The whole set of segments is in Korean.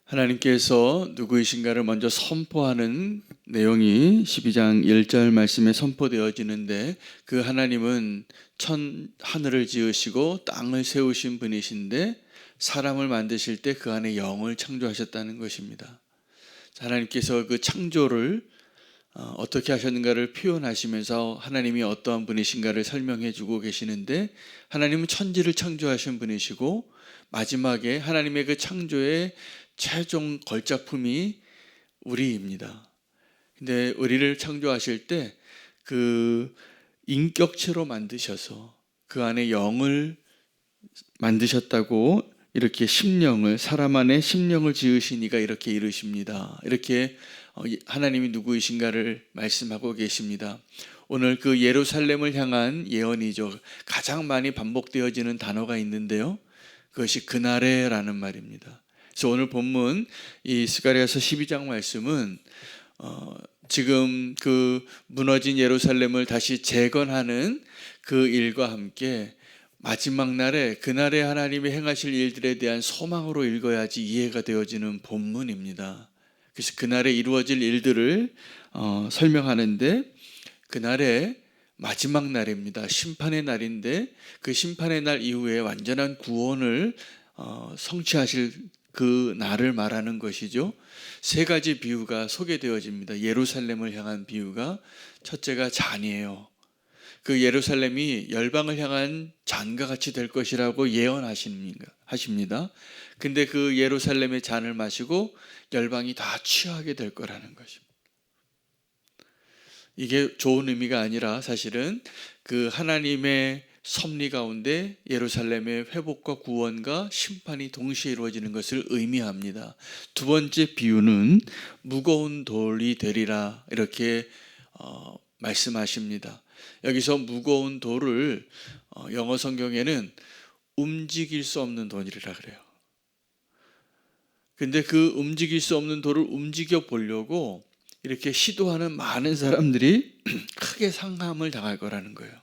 하나님께서 누구이신가를 먼저 선포하는 내용이 12장 1절 말씀에 선포되어지는데, 그 하나님은 하늘을 지으시고 땅을 세우신 분이신데 사람을 만드실 때 그 안에 영을 창조하셨다는 것입니다. 하나님께서 그 창조를 어떻게 하셨는가를 표현하시면서 하나님이 어떠한 분이신가를 설명해 주고 계시는데, 하나님은 천지를 창조하신 분이시고 마지막에 하나님의 그 창조의 최종 걸작품이 우리입니다. 근데 우리를 창조하실 때 그 인격체로 만드셔서 그 안에 영을 만드셨다고, 이렇게 심령을, 사람 안에 심령을 지으시니가 이렇게 이르십니다. 이렇게 하나님이 누구이신가를 말씀하고 계십니다. 오늘 그 예루살렘을 향한 예언이죠. 가장 많이 반복되어지는 단어가 있는데요, 그것이 그날에라는 말입니다. 그래서 오늘 본문 이 스가랴서 12장 말씀은 지금 그 무너진 예루살렘을 다시 재건하는 그 일과 함께 마지막 날에, 그날에 하나님이 행하실 일들에 대한 소망으로 읽어야지 이해가 되어지는 본문입니다. 그래서 그날에 이루어질 일들을 설명하는데, 그날에 마지막 날입니다. 심판의 날인데 그 심판의 날 이후에 완전한 구원을 성취하실 그 날을 말하는 것이죠. 세 가지 비유가 소개되어집니다. 예루살렘을 향한 비유가, 첫째가 잔이에요. 그 예루살렘이 열방을 향한 잔과 같이 될 것이라고 예언하십니다. 근데 그 예루살렘의 잔을 마시고 열방이 다 취하게 될 거라는 것입니다. 이게 좋은 의미가 아니라 사실은 그 하나님의 섭리 가운데 예루살렘의 회복과 구원과 심판이 동시에 이루어지는 것을 의미합니다. 두 번째 비유는 무거운 돌이 되리라, 이렇게 말씀하십니다. 여기서 무거운 돌을 영어 성경에는 움직일 수 없는 돌이라 그래요. 근데 그 움직일 수 없는 돌을 움직여 보려고 이렇게 시도하는 많은 사람들이 크게 상함을 당할 거라는 거예요.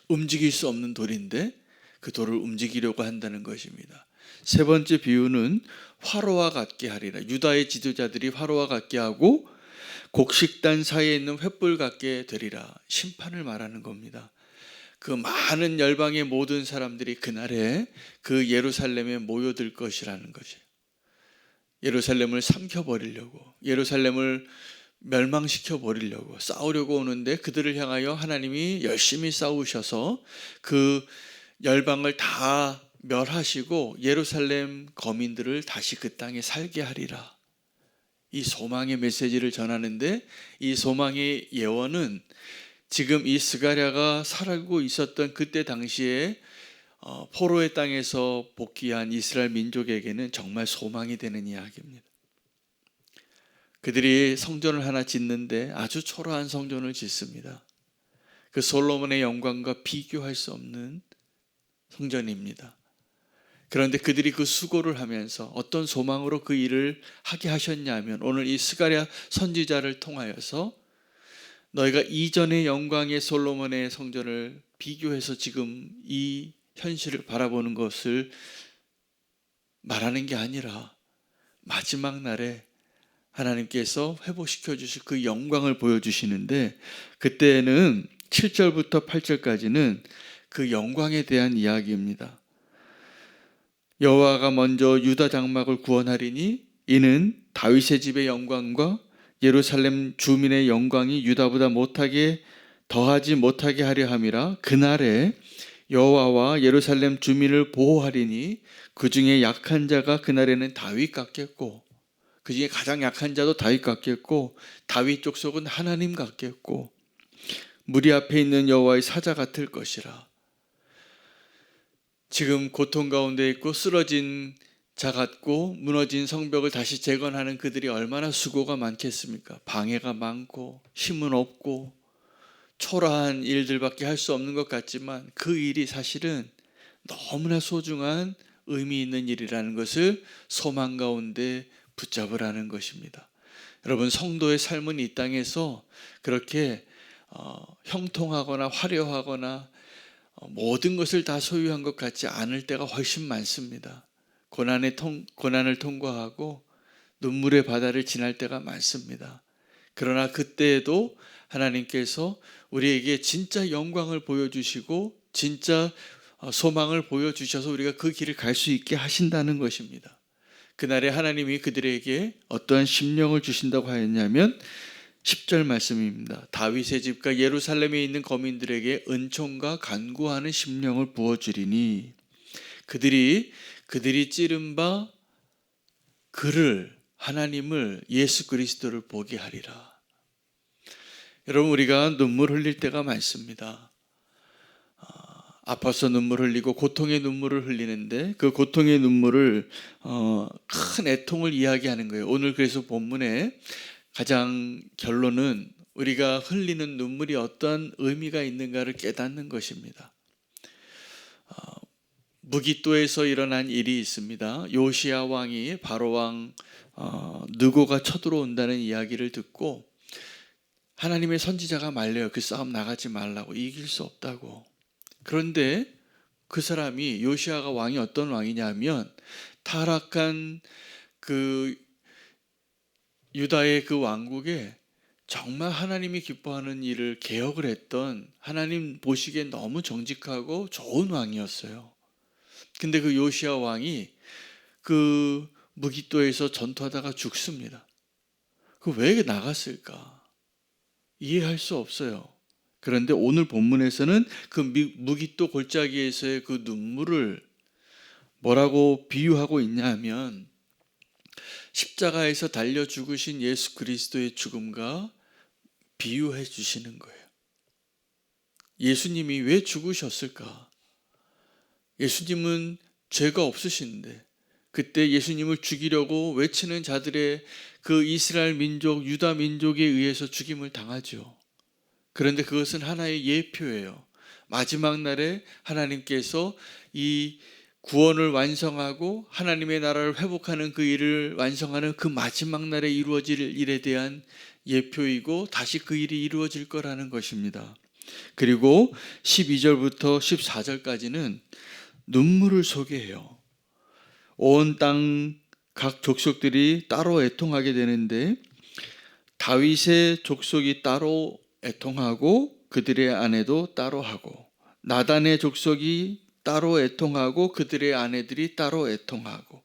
움직일 수 없는 돌인데 그 돌을 움직이려고 한다는 것입니다. 세 번째 비유는 화로와 같게 하리라. 유다의 지도자들이 화로와 같게 하고 곡식단 사이에 있는 횃불 같게 되리라. 심판을 말하는 겁니다. 그 많은 열방의 모든 사람들이 그날에 그 예루살렘에 모여들 것이라는 것이에요. 예루살렘을 삼켜버리려고, 예루살렘을 멸망시켜 버리려고 싸우려고 오는데, 그들을 향하여 하나님이 열심히 싸우셔서 그 열방을 다 멸하시고 예루살렘 거민들을 다시 그 땅에 살게 하리라. 이 소망의 메시지를 전하는데, 이 소망의 예언은 지금 이 스가랴가 살고 있었던 그때 당시에 포로의 땅에서 복귀한 이스라엘 민족에게는 정말 소망이 되는 이야기입니다. 그들이 성전을 하나 짓는데 아주 초라한 성전을 짓습니다. 그 솔로몬의 영광과 비교할 수 없는 성전입니다. 그런데 그들이 그 수고를 하면서 어떤 소망으로 그 일을 하게 하셨냐면, 오늘 이 스가랴 선지자를 통하여서 너희가 이전의 영광의 솔로몬의 성전을 비교해서 지금 이 현실을 바라보는 것을 말하는 게 아니라, 마지막 날에 하나님께서 회복시켜 주실 그 영광을 보여주시는데, 그때는 7절부터 8절까지는 그 영광에 대한 이야기입니다. 여호와가 먼저 유다 장막을 구원하리니 이는 다윗의 집의 영광과 예루살렘 주민의 영광이 유다보다 더하지 못하게 하려 함이라. 그날에 여호와와 예루살렘 주민을 보호하리니 그 중에 약한 자가 그날에는 다윗 같겠고, 그 중에 가장 약한 자도 다윗 같겠고, 다윗 족속은 하나님 같겠고, 무리 앞에 있는 여호와의 사자 같을 것이라. 지금 고통 가운데 있고 쓰러진 자 같고 무너진 성벽을 다시 재건하는 그들이 얼마나 수고가 많겠습니까? 방해가 많고 힘은 없고 초라한 일들밖에 할 수 없는 것 같지만, 그 일이 사실은 너무나 소중한 의미 있는 일이라는 것을 소망 가운데 붙잡으라는 것입니다. 여러분, 성도의 삶은 이 땅에서 그렇게 형통하거나 화려하거나 모든 것을 다 소유한 것 같지 않을 때가 훨씬 많습니다. 고난을 통과하고 눈물의 바다를 지날 때가 많습니다. 그러나 그때에도 하나님께서 우리에게 진짜 영광을 보여주시고 진짜 소망을 보여주셔서 우리가 그 길을 갈 수 있게 하신다는 것입니다. 그날에 하나님이 그들에게 어떠한 심령을 주신다고 하였냐면 10절 말씀입니다. 다윗의 집과 예루살렘에 있는 거민들에게 은총과 간구하는 심령을 부어주리니 그들이 찌른 바 그를 하나님을 예수 그리스도를 보게 하리라. 여러분, 우리가 눈물 흘릴 때가 많습니다. 아파서 눈물 흘리고 고통의 눈물을 흘리는데 그 고통의 눈물을 큰 애통을 이야기하는 거예요. 오늘 그래서 본문에 가장 결론은 우리가 흘리는 눈물이 어떤 의미가 있는가를 깨닫는 것입니다. 무기또에서 일어난 일이 있습니다. 요시야 왕이 바로 왕 느고가 쳐들어온다는 이야기를 듣고 하나님의 선지자가 말려요. 그 싸움 나가지 말라고, 이길 수 없다고. 그런데 그 사람이, 요시야가 왕이 어떤 왕이냐면 타락한 그 유다의 그 왕국에 정말 하나님이 기뻐하는 일을 개혁을 했던, 하나님 보시기에 너무 정직하고 좋은 왕이었어요. 근데 그 요시야 왕이 그 무기또에서 전투하다가 죽습니다. 그 왜 나갔을까? 이해할 수 없어요. 그런데 오늘 본문에서는 그 무기또 골짜기에서의 그 눈물을 뭐라고 비유하고 있냐 하면 십자가에서 달려 죽으신 예수 그리스도의 죽음과 비유해 주시는 거예요. 예수님이 왜 죽으셨을까? 예수님은 죄가 없으신데 그때 예수님을 죽이려고 외치는 자들의 그 이스라엘 민족, 유다 민족에 의해서 죽임을 당하죠. 그런데 그것은 하나의 예표예요. 마지막 날에 하나님께서 이 구원을 완성하고 하나님의 나라를 회복하는 그 일을 완성하는 그 마지막 날에 이루어질 일에 대한 예표이고 다시 그 일이 이루어질 거라는 것입니다. 그리고 12절부터 14절까지는 눈물을 소개해요. 온 땅 각 족속들이 따로 애통하게 되는데 다윗의 족속이 따로 애통하고 그들의 아내도 따로 하고, 나단의 족속이 따로 애통하고 그들의 아내들이 따로 애통하고,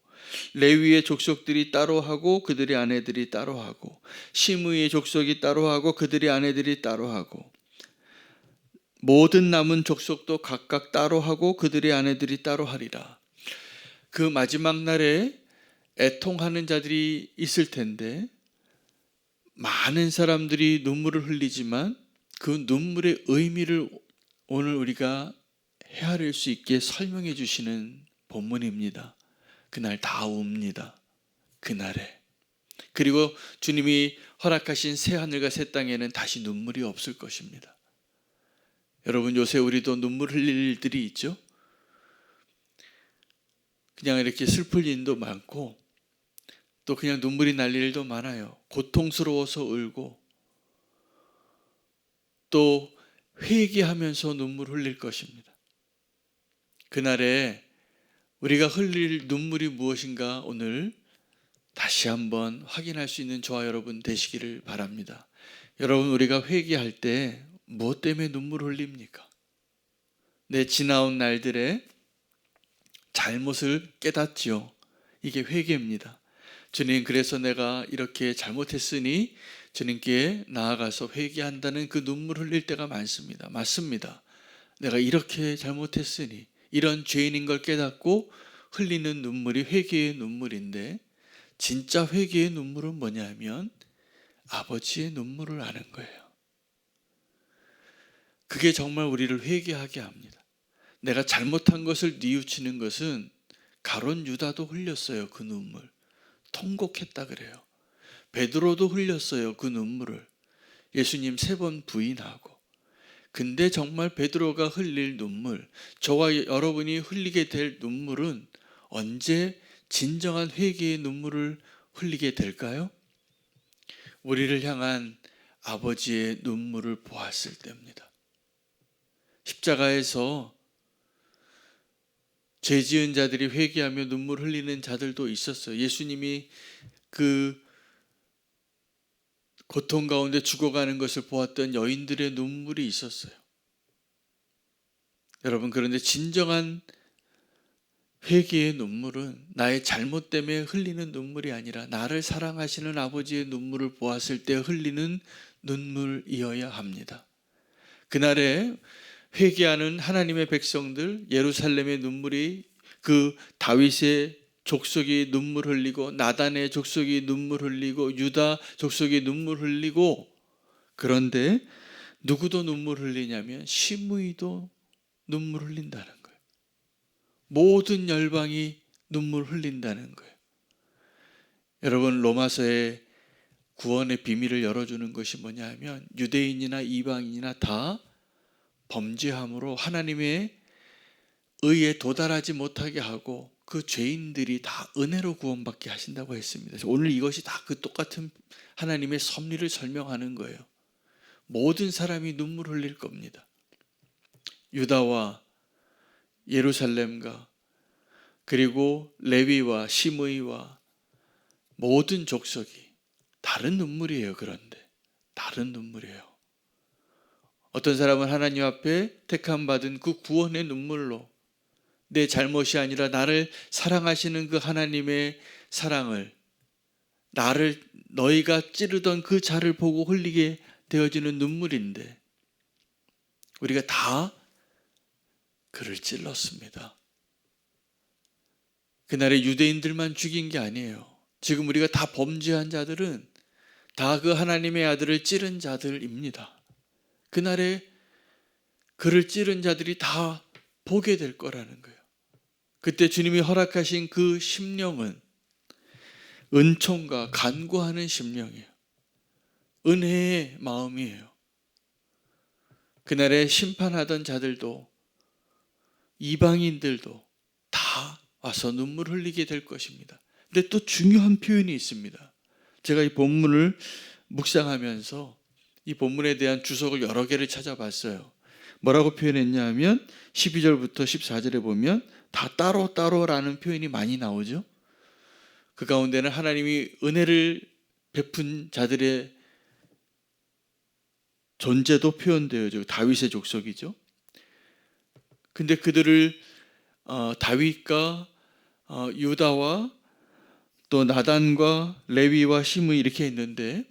레위의 족속들이 따로 하고 그들의 아내들이 따로 하고, 시므이의 족속이 따로 하고 그들의 아내들이 따로 하고, 모든 남은 족속도 각각 따로 하고 그들의 아내들이 따로 하리라. 그 마지막 날에 애통하는 자들이 있을 텐데 많은 사람들이 눈물을 흘리지만 그 눈물의 의미를 오늘 우리가 헤아릴 수 있게 설명해 주시는 본문입니다. 그날 다 웁니다. 그날에. 그리고 주님이 허락하신 새 하늘과 새 땅에는 다시 눈물이 없을 것입니다. 여러분, 요새 우리도 눈물 흘릴 일들이 있죠? 그냥 이렇게 슬플 일도 많고 또 그냥 눈물이 날 일도 많아요. 고통스러워서 울고 또 회개하면서 눈물 흘릴 것입니다. 그날에 우리가 흘릴 눈물이 무엇인가 오늘 다시 한번 확인할 수 있는 저와 여러분 되시기를 바랍니다. 여러분, 우리가 회개할 때 무엇 때문에 눈물 흘립니까? 내 지나온 날들의 잘못을 깨닫지요. 이게 회개입니다. 주님, 그래서 내가 이렇게 잘못했으니 주님께 나아가서 회개한다는 그 눈물 흘릴 때가 많습니다. 맞습니다. 내가 이렇게 잘못했으니, 이런 죄인인 걸 깨닫고 흘리는 눈물이 회개의 눈물인데, 진짜 회개의 눈물은 뭐냐면 아버지의 눈물을 아는 거예요. 그게 정말 우리를 회개하게 합니다. 내가 잘못한 것을 뉘우치는 것은 가룟 유다도 흘렸어요. 그 눈물. 통곡했다 그래요. 베드로도 흘렸어요. 그 눈물을. 예수님 3번 부인하고. 근데 정말 베드로가 흘릴 눈물, 저와 여러분이 흘리게 될 눈물은 언제 진정한 회개의 눈물을 흘리게 될까요? 우리를 향한 아버지의 눈물을 보았을 때입니다. 십자가에서 죄 지은 자들이 회개하며 눈물 흘리는 자들도 있었어요. 예수님이 그 고통 가운데 죽어가는 것을 보았던 여인들의 눈물이 있었어요. 여러분, 그런데 진정한 회개의 눈물은 나의 잘못 때문에 흘리는 눈물이 아니라 나를 사랑하시는 아버지의 눈물을 보았을 때 흘리는 눈물이어야 합니다. 그날에 회개하는 하나님의 백성들, 예루살렘의 눈물이, 그 다윗의 족속이 눈물 흘리고, 나단의 족속이 눈물 흘리고, 유다 족속이 눈물 흘리고, 그런데 누구도 눈물 흘리냐면 시므이도 눈물 흘린다는 거예요. 모든 열방이 눈물 흘린다는 거예요. 여러분, 로마서의 구원의 비밀을 열어주는 것이 뭐냐 하면 유대인이나 이방인이나 다 범죄함으로 하나님의 의에 도달하지 못하게 하고 그 죄인들이 다 은혜로 구원받게 하신다고 했습니다. 그래서 오늘 이것이 다 그 똑같은 하나님의 섭리를 설명하는 거예요. 모든 사람이 눈물 흘릴 겁니다. 유다와 예루살렘과 그리고 레위와 시므이와 모든 족속이 다른 눈물이에요. 그런데 다른 눈물이에요. 어떤 사람은 하나님 앞에 택함 받은 그 구원의 눈물로 내 잘못이 아니라 나를 사랑하시는 그 하나님의 사랑을, 나를 너희가 찌르던 그 자를 보고 흘리게 되어지는 눈물인데 우리가 다 그를 찔렀습니다. 그날에 유대인들만 죽인 게 아니에요. 지금 우리가 다 범죄한 자들은 다 그 하나님의 아들을 찌른 자들입니다. 그날에 그를 찌른 자들이 다 보게 될 거라는 거예요. 그때 주님이 허락하신 그 심령은 은총과 간구하는 심령이에요. 은혜의 마음이에요. 그날에 심판하던 자들도 이방인들도 다 와서 눈물 흘리게 될 것입니다. 근데 또 중요한 표현이 있습니다. 제가 이 본문을 묵상하면서 이 본문에 대한 주석을 여러 개를 찾아봤어요. 뭐라고 표현했냐 하면 12절부터 14절에 보면 다 따로따로라는 표현이 많이 나오죠. 그 가운데는 하나님이 은혜를 베푼 자들의 존재도 표현되어져. 다윗의 족속이죠. 근데 그들을 다윗과 유다와 또 나단과 레위와 시므이 이렇게 있는데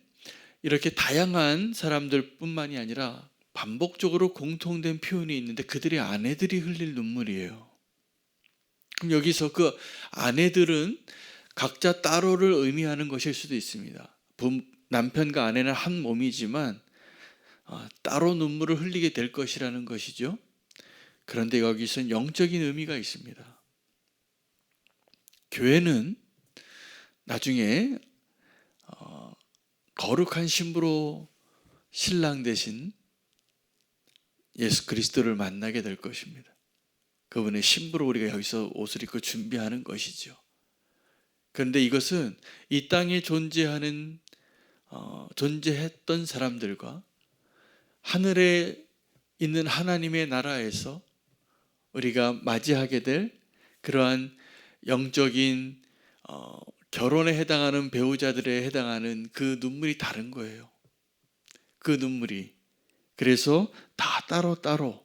이렇게 다양한 사람들 뿐만이 아니라 반복적으로 공통된 표현이 있는데 그들의 아내들이 흘릴 눈물이에요. 그럼 여기서 그 아내들은 각자 따로를 의미하는 것일 수도 있습니다. 남편과 아내는 한 몸이지만 따로 눈물을 흘리게 될 것이라는 것이죠. 그런데 여기서는 영적인 의미가 있습니다. 교회는 나중에 거룩한 신부로 신랑 되신 예수 그리스도를 만나게 될 것입니다. 그분의 신부로 우리가 여기서 옷을 입고 준비하는 것이죠. 그런데 이것은 이 땅에 존재했던 사람들과 하늘에 있는 하나님의 나라에서 우리가 맞이하게 될 그러한 영적인 결혼에 해당하는 배우자들에 해당하는 그 눈물이 다른 거예요. 그 눈물이. 그래서 다 따로따로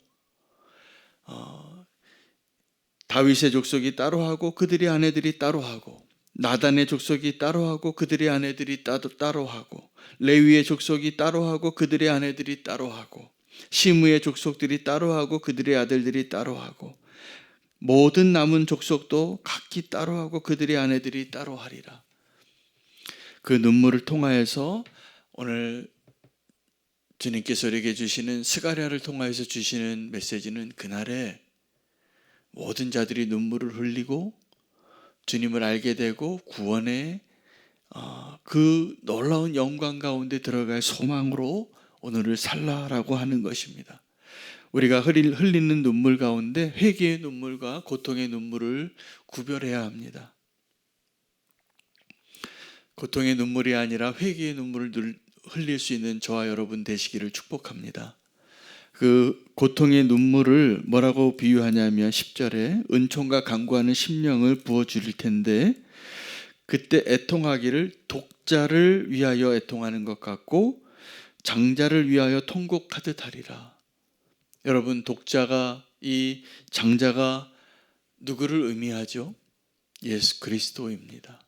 다윗의 족속이 따로 하고 그들의 아내들이 따로 하고 나단의 족속이 따로 하고 그들의 아내들이 따로 하고 레위의 족속이 따로 하고 그들의 아내들이 따로 하고 시므의 족속들이 따로 하고 그들의 아들들이 따로 하고 모든 남은 족속도 각기 따로 하고 그들의 아내들이 따로 하리라. 그 눈물을 통하여서 오늘 주님께서 우리에게 주시는 스가랴를 통하여서 주시는 메시지는 그날에 모든 자들이 눈물을 흘리고 주님을 알게 되고 구원의 그 놀라운 영광 가운데 들어갈 소망으로 오늘을 살라라고 하는 것입니다. 우리가 흘리는 눈물 가운데 회개의 눈물과 고통의 눈물을 구별해야 합니다. 고통의 눈물이 아니라 회개의 눈물을 흘릴 수 있는 저와 여러분 되시기를 축복합니다. 그 고통의 눈물을 뭐라고 비유하냐면 10절에 은총과 간구하는 심령을 부어주릴 텐데 그때 애통하기를 독자를 위하여 애통하는 것 같고 장자를 위하여 통곡하듯 하리라. 여러분, 독자가 이 장자가 누구를 의미하죠? 예수 그리스도입니다.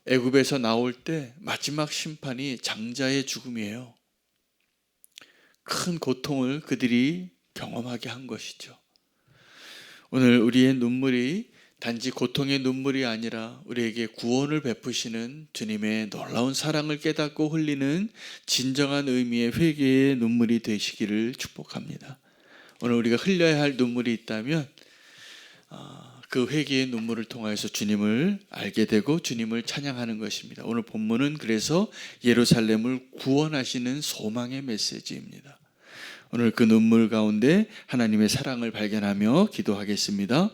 애굽에서 나올 때 마지막 심판이 장자의 죽음이에요. 큰 고통을 그들이 경험하게 한 것이죠. 오늘 우리의 눈물이 단지 고통의 눈물이 아니라 우리에게 구원을 베푸시는 주님의 놀라운 사랑을 깨닫고 흘리는 진정한 의미의 회개의 눈물이 되시기를 축복합니다. 오늘 우리가 흘려야 할 눈물이 있다면 그 회개의 눈물을 통해서 주님을 알게 되고 주님을 찬양하는 것입니다. 오늘 본문은 그래서 예루살렘을 구원하시는 소망의 메시지입니다. 오늘 그 눈물 가운데 하나님의 사랑을 발견하며 기도하겠습니다.